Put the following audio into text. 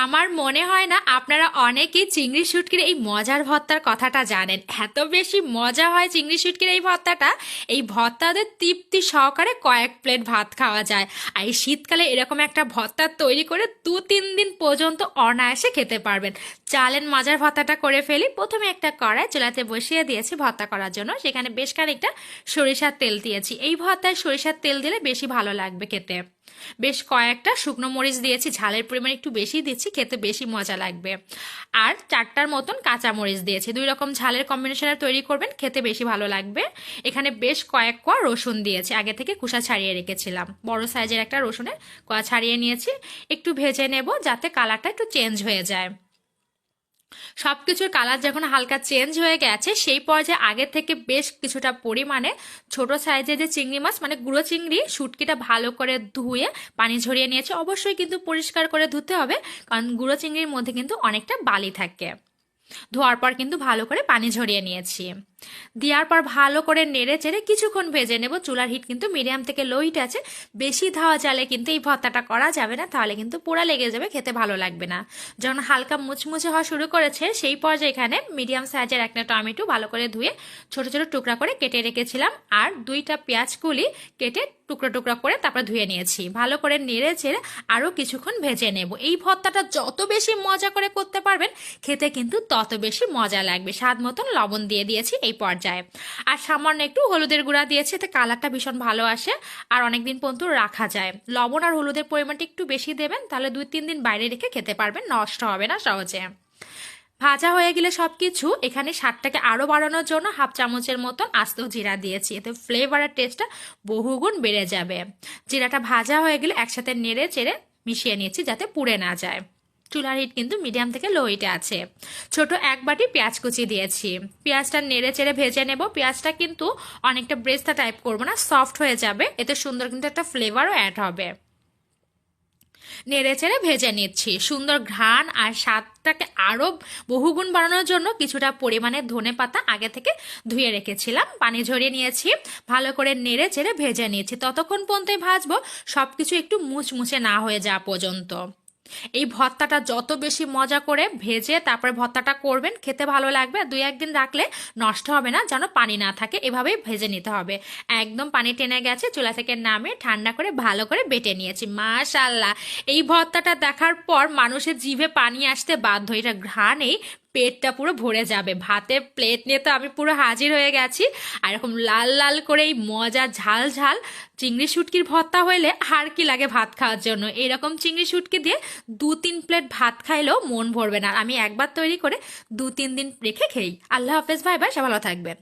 আমার মনে হয় না আপনারা অনেকেই চিংড়ি শুটকির এই মজার ভর্তার কথাটা জানেন। এত বেশি মজা হয় চিংড়ি শুটকির এই ভর্তাটা, এই ভর্তাদের তৃপ্তি সহকারে কয়েক প্লেট ভাত খাওয়া যায়। আর এই শীতকালে এরকম একটা ভর্তা তৈরি করে 2-3 দিন পর্যন্ত অনায়াসে খেতে পারবেন। চালেন মজার ভর্তাটা করে ফেলি। প্রথমে একটা কড়াই চুলাতে বসিয়ে দিয়েছি ভর্তা করার জন্য, সেখানে বেশ খানিকটা সরিষার তেল দিয়েছি। এই ভর্তায় সরিষার তেল দিলে বেশি ভালো লাগবে খেতে। বেশ কয়েকটা শুকনো মরিচ দিয়েছি, ঝালের পরিমাণ একটু বেশি দিচ্ছি, খেতে বেশি মজা লাগবে। আর 4টার মতন কাঁচা মরিচ দিয়েছি, 2 রকম ঝালের কম্বিনেশনে তৈরি করবেন, খেতে বেশি ভালো লাগবে। এখানে বেশ কয়েক কোয়া রসুন দিয়েছি, আগে থেকে খোসা ছাড়িয়ে রেখেছিলাম। বড় সাইজের একটা রসুনের কোয়া ছাড়িয়ে নিয়েছি। একটু ভেজে নেব যাতে কালারটা একটু চেঞ্জ হয়ে যায়। সবকিছুর কালার যখন হালকা চেঞ্জ হয়ে গেছে সেই পর্যায়ে আগে থেকে বেশ কিছুটা পরিমাণে ছোট সাইজের যে চিংড়ি মাছ মানে গুঁড়ো চিংড়ি শুটকিটা ভালো করে ধুয়ে পানি ঝরিয়ে নিয়েছে। অবশ্যই কিন্তু পরিষ্কার করে ধুতে হবে, কারণ গুঁড়ো চিংড়ির মধ্যে কিন্তু অনেকটা বালি থাকে। ধোয়ার পর কিন্তু ভালো করে পানি ঝরিয়ে নিয়েছি। দেওয়ার পর ভালো করে নেড়ে চেড়ে কিছুক্ষণ ভেজে নেব। চুলার হিট কিন্তু মিডিয়াম থেকে লো হিট আছে। বেশি ধাওয়া জালে কিন্তু এই ভর্তাটা করা যাবে না, তাহলে কিন্তু পোড়া লেগে যাবে, খেতে ভালো লাগবে না। যখন হালকা মুচমুচে হওয়া শুরু করেছে সেই পর্যায়ে এখানে মিডিয়াম সাইজের একটা টমেটো ভালো করে ধুয়ে ছোট ছোট টুকরা করে কেটে রেখেছিলাম, আর 2টা পেঁয়াজ কুলি কেটে টুকরা টুকরা করে তারপর ধুয়ে নিয়েছি। ভালো করে নেড়ে চেড়ে আরও কিছুক্ষণ ভেজে নেব। এই ভর্তাটা যত বেশি মজা করে করতে পারবেন খেতে কিন্তু তত বেশি মজা লাগবে। স্বাদ মতন লবণ দিয়ে দিয়েছি এই পর্যায়ে, আর সামান্য একটু হলুদের গুঁড়া দিয়েছি, এতে কালারটা ভীষণ ভালো আসে আর অনেকদিন পর্যন্ত রাখা যায়। লবণ আর হলুদের পরিমাণটা একটু বেশি দেবেন, তাহলে 2-3 দিন বাইরে রেখে খেতে পারবেন, নষ্ট হবে না সহজে। ভাজা হয়ে গেলে সবকিছু এখানে স্বাদটাকে আরো বাড়ানোর জন্য 1/2 চামচের মতন আস্ত জিরা দিয়েছি, এতে ফ্লেভার আর টেস্টটা বহুগুণ বেড়ে যাবে। জিরাটা ভাজা হয়ে গেলে একসাথে নেড়ে চেড়ে মিশিয়ে নিয়েছি যাতে পুড়ে না যায়। চুলার হিট কিন্তু মিডিয়াম থেকে লো হিটে আছে। ছোট 1 বাটি পেঁয়াজ কুচি দিয়েছি। পেঁয়াজটা নেড়ে চেড়ে ভেজে নেব। পেঁয়াজটা কিন্তু অনেকটা ব্রেস্তা টাইপ করবো না, সফট হয়ে যাবে, এতে সুন্দর কিন্তু একটা ফ্লেভারও অ্যাড হবে। নেড়ে চেড়ে ভেজে নিচ্ছি। সুন্দর ঘ্রাণ আর স্বাদটাকে আরও বহুগুণ বাড়ানোর জন্য কিছুটা পরিমাণে ধনেপাতা আগে থেকে ধুয়ে রেখেছিলাম, পানি ঝরিয়ে নিয়েছি। ভালো করে নেড়ে চেড়ে ভেজে নিয়েছি। ততক্ষণ পর্যন্তই ভাজবো সবকিছু একটু মুচমুচে না হয়ে যাওয়া পর্যন্ত। এই ভর্তাটা যত বেশি মজা করে ভেজে তারপরে ভর্তাটা করবেন খেতে ভালো লাগবে। 2-1 দিন রাখলে নষ্ট হবে না, যেন পানি না থাকে, এভাবেই ভেজে নিতে হবে। একদম পানি টেনে গেছে, চুলা থেকে নামিয়ে ঠান্ডা করে ভালো করে বেটে নিয়েছি। মাশাআল্লাহ, এই ভর্তাটা দেখার পর মানুষের জিভে পানি আসতে বাধ্য। এটা ঘ্রাণেই পেটটা পুরো ভরে যাবে। ভাতের প্লেট নিয়ে তো আমি পুরো হাজির হয়ে গেছি। আর এরকম লাল লাল করে এই মজা ঝাল ঝাল চিংড়ি শুটকির ভর্তা হইলে আর কি লাগে ভাত খাওয়ার জন্য। এরকম চিংড়ি শুটকি দিয়ে 2-3 প্লেট ভাত খাইলেও মন ভরবে না। আমি একবার তৈরি করে 2-3 দিন রেখে খেই। আল্লাহ হাফেজ, ভাই ভাই, সব ভালো থাকবেন।